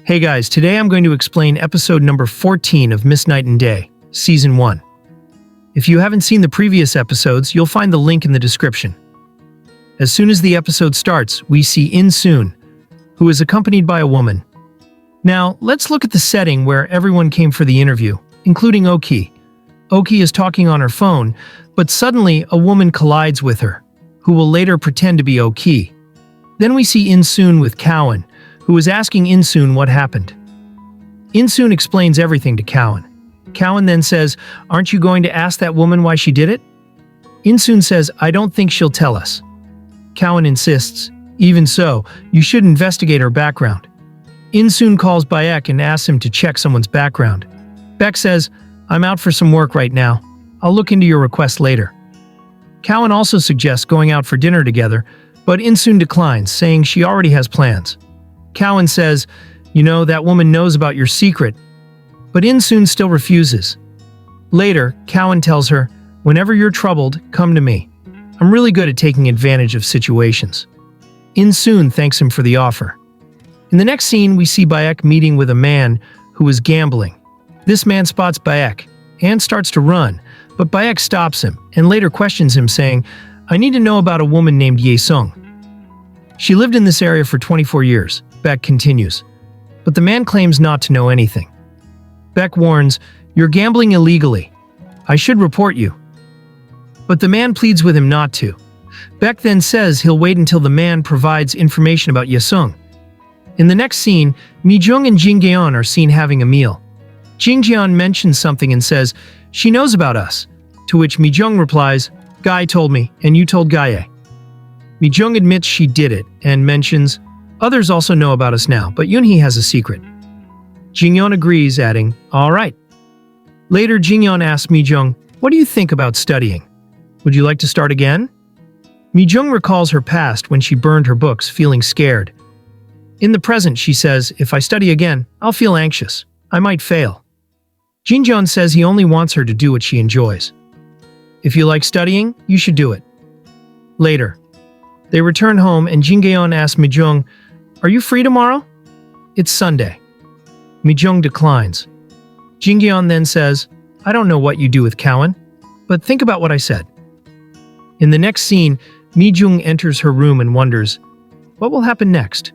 Hey guys, today I'm going to explain episode number 14 of Miss Night and Day, Season 1. If you haven't seen the previous episodes, you'll find the link in the description. As soon as the episode starts, we see In-soon, who is accompanied by a woman. Now, let's look at the setting where everyone came for the interview, including Oki. Oki is talking on her phone, but suddenly a woman collides with her, who will later pretend to be Oki. Then we see In-soon with Cowan, who is asking In-soon what happened. In-soon explains everything to Cowan. Cowan then says, "Aren't you going to ask that woman why she did it?" In-soon says, "I don't think she'll tell us." Cowan insists, "Even so, you should investigate her background." In-soon calls Bayek and asks him to check someone's background. Beck says, "I'm out for some work right now. I'll look into your request later." Cowan also suggests going out for dinner together, but In-soon declines, saying she already has plans. Cowan says, "You know, that woman knows about your secret," but In-soon still refuses. Later, Cowan tells her, "Whenever you're troubled, come to me. I'm really good at taking advantage of situations." In-soon thanks him for the offer. In the next scene, we see Bayek meeting with a man who is gambling. This man spots Bayek and starts to run, but Bayek stops him and later questions him, saying, "I need to know about a woman named Ye-sung. She lived in this area for 24 years. Beck continues. But the man claims not to know anything. Beck warns, "You're gambling illegally. I should report you." But the man pleads with him not to. Beck then says he'll wait until the man provides information about Ye-sung. In the next scene, Mi-jung and Jin-geon are seen having a meal. Jin-geon mentions something and says, "She knows about us," to which Mi-jung replies, "Guy told me, and you told Gaye." Mi-jung admits she did it and mentions, "Others also know about us now, but Yoon-hee has a secret." Jin-yeon agrees, adding, "All right." Later, Jin-yeon asks Mi-jung, "What do you think about studying? Would you like to start again?" Mi-jung recalls her past when she burned her books, feeling scared. In the present, she says, "If I study again, I'll feel anxious. I might fail." Jin-jeon says he only wants her to do what she enjoys. "If you like studying, you should do it." Later, they return home and Jin-geon asks Mi-jung, "Are you free tomorrow?" "It's Sunday." Mi-jung declines. Jin-geon then says, "I don't know what you do with Cowan, but think about what I said." In the next scene, Mi-jung enters her room and wonders, what will happen next?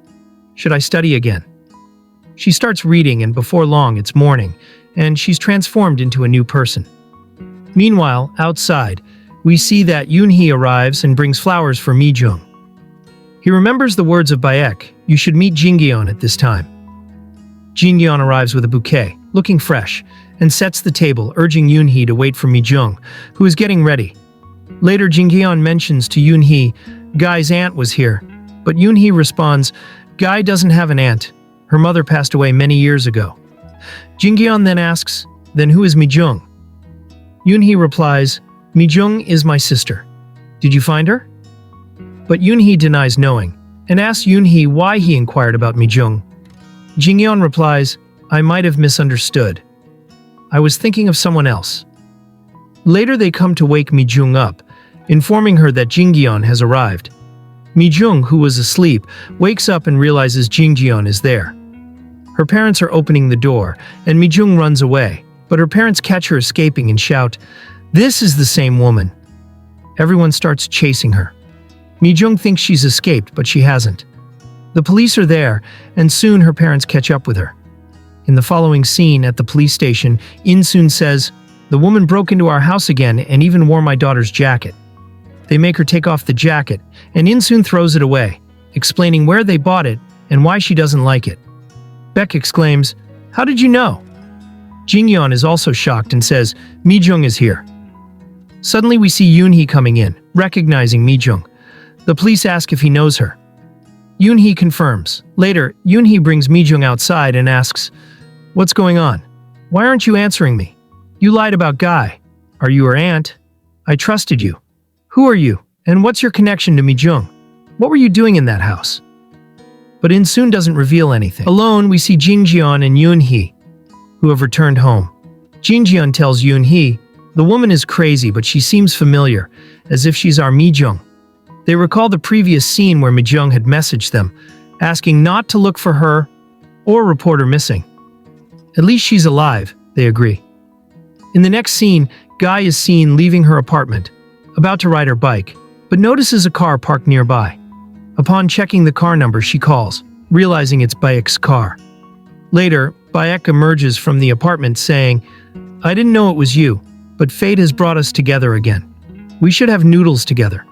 Should I study again? She starts reading, and before long it's morning, and she's transformed into a new person. Meanwhile, outside, we see that Yoon-hee arrives and brings flowers for Mi-jung. He remembers the words of Bayek, "You should meet Jin-geon at this time." Jin-geon arrives with a bouquet, looking fresh, and sets the table, urging Yoon-hee to wait for Mi-jung, who is getting ready. Later, Jin-geon mentions to Yoon-hee, "Guy's aunt was here," but Yoon-hee responds, "Guy doesn't have an aunt. Her mother passed away many years ago." Jin-geon then asks, "Then who is Mi-jung?" Yoon-hee replies, "Mi-jung is my sister. Did you find her?" But Yoon-hee denies knowing, and asks Yoon-hee why he inquired about Mi-jung. Jin-geon replies, "I might have misunderstood. I was thinking of someone else." Later they come to wake Mi-jung up, informing her that Jin-geon has arrived. Mi-jung, who was asleep, wakes up and realizes Jin-geon is there. Her parents are opening the door, and Mi-jung runs away, but her parents catch her escaping and shout, "This is the same woman." Everyone starts chasing her. Mi-jung thinks she's escaped, but she hasn't. The police are there, and soon her parents catch up with her. In the following scene at the police station, In-soon says, "The woman broke into our house again and even wore my daughter's jacket." They make her take off the jacket, and In-soon throws it away, explaining where they bought it and why she doesn't like it. Beck exclaims, "How did you know?" Jin-yeon is also shocked and says, "Mi-jung is here." Suddenly we see Yoon-hee coming in, recognizing Mi-jung. The police ask if he knows her. Yoon-hee confirms. Later, Yoon-hee brings Mi-jung outside and asks, "What's going on? Why aren't you answering me? You lied about Guy. Are you her aunt? I trusted you. Who are you? And what's your connection to Mi-jung? What were you doing in that house?" But In-soon doesn't reveal anything. Alone, we see Jin-jeon and Yoon-hee, who have returned home. Jin-jeon tells Yoon-hee, "The woman is crazy, but she seems familiar, as if she's our Mi-jung." They recall the previous scene where Mi-jung had messaged them, asking not to look for her or report her missing. At least she's alive, they agree. In the next scene, Guy is seen leaving her apartment, about to ride her bike, but notices a car parked nearby. Upon checking the car number, she calls, realizing it's Bayek's car. Later, Bayek emerges from the apartment saying, "I didn't know it was you, but fate has brought us together again. We should have noodles together."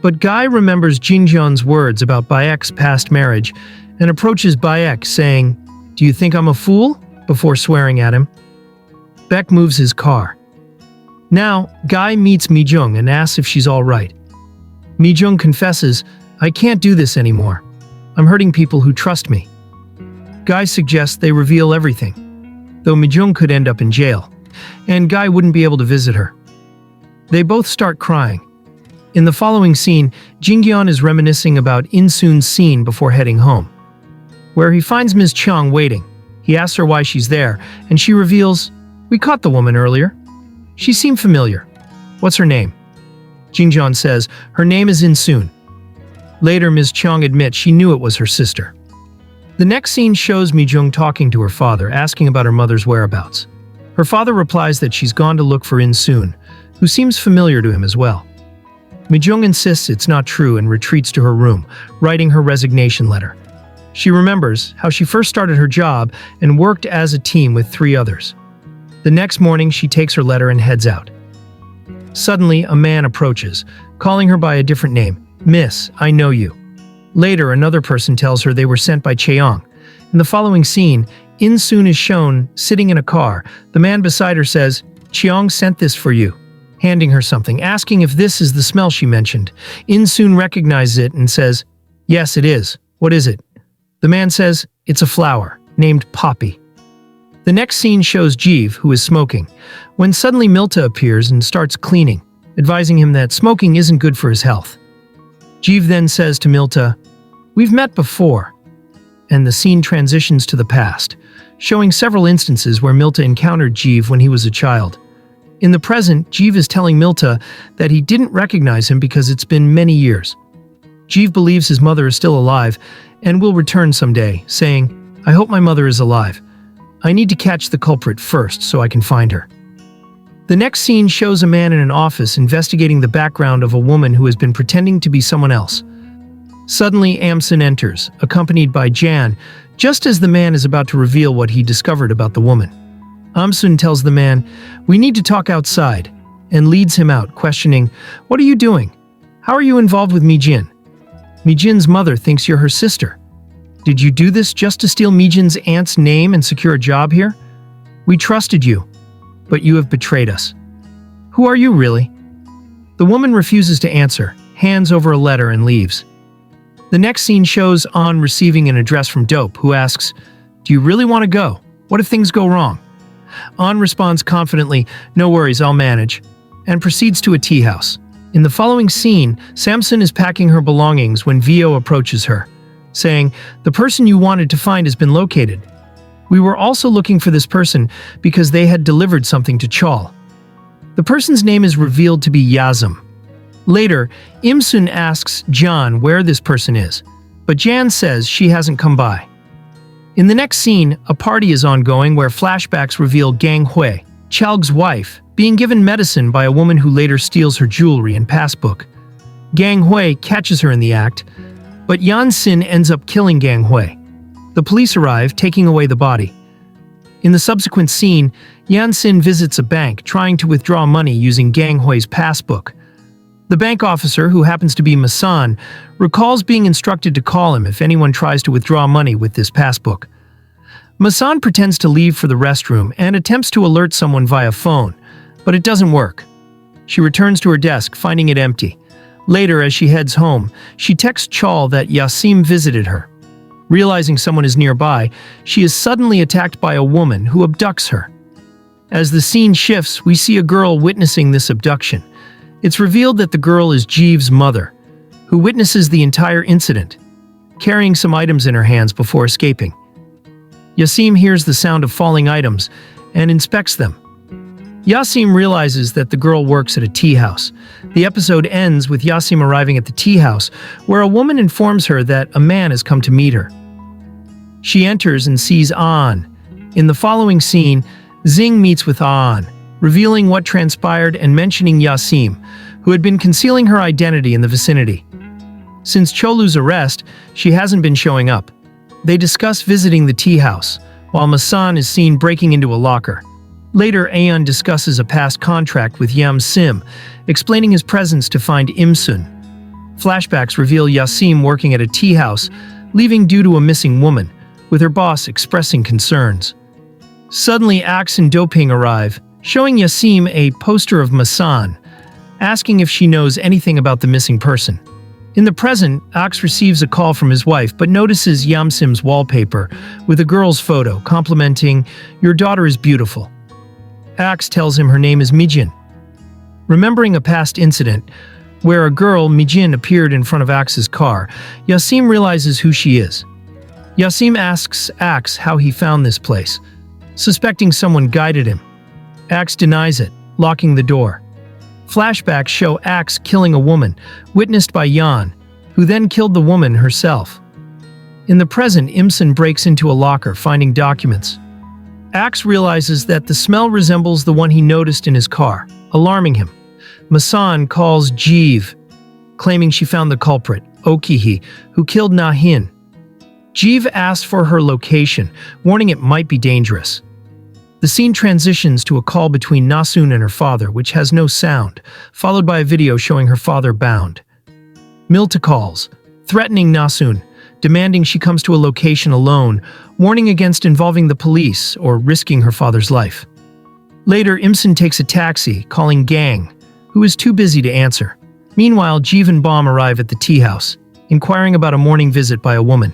But Guy remembers Jinjeon's words about Bayek's past marriage and approaches Bayek saying, "Do you think I'm a fool?" before swearing at him. Baek moves his car. Now, Guy meets Mi-jung and asks if she's all right. Mi-jung confesses, "I can't do this anymore. I'm hurting people who trust me." Guy suggests they reveal everything, though Mi-jung could end up in jail, and Guy wouldn't be able to visit her. They both start crying. In the following scene, Jingyeon is reminiscing about In-soon's scene before heading home, where he finds Ms. Chung waiting. He asks her why she's there, and she reveals, "We caught the woman earlier. She seemed familiar. What's her name?" Jingyeon says, "Her name is In-soon." Later, Ms. Chung admits she knew it was her sister. The next scene shows Mi-jung talking to her father, asking about her mother's whereabouts. Her father replies that she's gone to look for In-soon, who seems familiar to him as well. Mi-jung insists it's not true and retreats to her room, writing her resignation letter. She remembers how she first started her job and worked as a team with 3 others. The next morning, she takes her letter and heads out. Suddenly, a man approaches, calling her by a different name. "Miss, I know you." Later, another person tells her they were sent by Cheong. In the following scene, In-soon is shown sitting in a car. The man beside her says, "Cheong sent this for you," handing her something, asking if this is the smell she mentioned. In-soon recognizes it and says, "Yes, it is. What is it?" The man says, "It's a flower, named Poppy." The next scene shows Jeev, who is smoking, when suddenly Milta appears and starts cleaning, advising him that smoking isn't good for his health. Jeev then says to Milta, "We've met before," and the scene transitions to the past, showing several instances where Milta encountered Jeev when he was a child. In the present, Jeev is telling Milta that he didn't recognize him because it's been many years. Jeev believes his mother is still alive and will return someday, saying, "I hope my mother is alive. I need to catch the culprit first so I can find her." The next scene shows a man in an office investigating the background of a woman who has been pretending to be someone else. Suddenly, Amsun enters, accompanied by Jan, just as the man is about to reveal what he discovered about the woman. Amsun tells the man, "We need to talk outside," and leads him out, questioning, "What are you doing? How are you involved with Mi-jin? Mi-jin's mother thinks you're her sister. Did you do this just to steal Mi-jin's aunt's name and secure a job here? We trusted you, but you have betrayed us. Who are you really?" The woman refuses to answer, hands over a letter and leaves. The next scene shows An receiving an address from Dope, who asks, "Do you really want to go? What if things go wrong?" An responds confidently, "No worries, I'll manage," and proceeds to a tea house. In the following scene, Samson is packing her belongings when Vio approaches her, saying, "The person you wanted to find has been located. We were also looking for this person because they had delivered something to Chol." The person's name is revealed to be Yazam. Later, Imsun asks Jan where this person is, but Jan says she hasn't come by. In the next scene, a party is ongoing where flashbacks reveal Gang Hui, Chalg's wife, being given medicine by a woman who later steals her jewelry and passbook. Gang Hui catches her in the act, but Yan Sin ends up killing Gang Hui. The police arrive, taking away the body. In the subsequent scene, Yan Sin visits a bank trying to withdraw money using Gang Hui's passbook. The bank officer, who happens to be Masan, recalls being instructed to call him if anyone tries to withdraw money with this passbook. Masan pretends to leave for the restroom and attempts to alert someone via phone, but it doesn't work. She returns to her desk, finding it empty. Later, as she heads home, she texts Chol that Yasim visited her. Realizing someone is nearby, she is suddenly attacked by a woman who abducts her. As the scene shifts, we see a girl witnessing this abduction. It's revealed that the girl is Jeev's mother, who witnesses the entire incident, carrying some items in her hands before escaping. Yasim hears the sound of falling items and inspects them. Yasim realizes that the girl works at a tea house. The episode ends with Yasim arriving at the tea house, where a woman informs her that a man has come to meet her. She enters and sees An. In the following scene, Xing meets with An, revealing what transpired and mentioning Yasim, who had been concealing her identity in the vicinity. Since Cholu's arrest, she hasn't been showing up. They discuss visiting the tea house, while Masan is seen breaking into a locker. Later, Aeon discusses a past contract with Yam Sim, explaining his presence to find Imsun. Flashbacks reveal Yasim working at a tea house, leaving due to a missing woman, with her boss expressing concerns. Suddenly, Ax and Doping arrive, showing Yasim a poster of Masan, asking if she knows anything about the missing person. In the present, Ax receives a call from his wife but notices Yamsim's wallpaper with a girl's photo, complimenting, "Your daughter is beautiful." Ax tells him her name is Mijin. Remembering a past incident where a girl, Mijin, appeared in front of Ax's car, Yasim realizes who she is. Yasim asks Ax how he found this place, suspecting someone guided him. Ax denies it, locking the door. Flashbacks show Ax killing a woman, witnessed by Yan, who then killed the woman herself. In the present, Imsun breaks into a locker, finding documents. Ax realizes that the smell resembles the one he noticed in his car, alarming him. Masan calls Jeev, claiming she found the culprit, Okihi, who killed Nahin. Jeev asks for her location, warning it might be dangerous. The scene transitions to a call between Nasun and her father, which has no sound, followed by a video showing her father bound. Milta calls, threatening Nasun, demanding she comes to a location alone, warning against involving the police or risking her father's life. Later, Imsun takes a taxi, calling Gang, who is too busy to answer. Meanwhile, Jeev and Bomb arrive at the tea house, inquiring about a morning visit by a woman.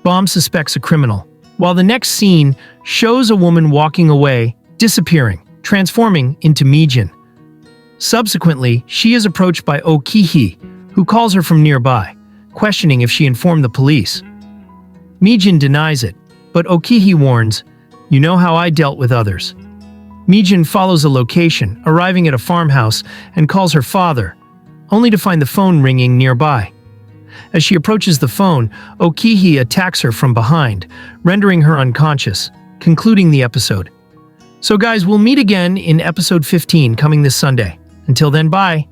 Bomb suspects a criminal, while the next scene shows a woman walking away, disappearing, transforming into Mijin. Subsequently, she is approached by Okihi, who calls her from nearby, questioning if she informed the police. Mijin denies it, but Okihi warns, "You know how I dealt with others." Mijin follows a location, arriving at a farmhouse, and calls her father, only to find the phone ringing nearby. As she approaches the phone, Okihi attacks her from behind, rendering her unconscious, concluding the episode. So guys, we'll meet again in episode 15 coming this Sunday. Until then, bye!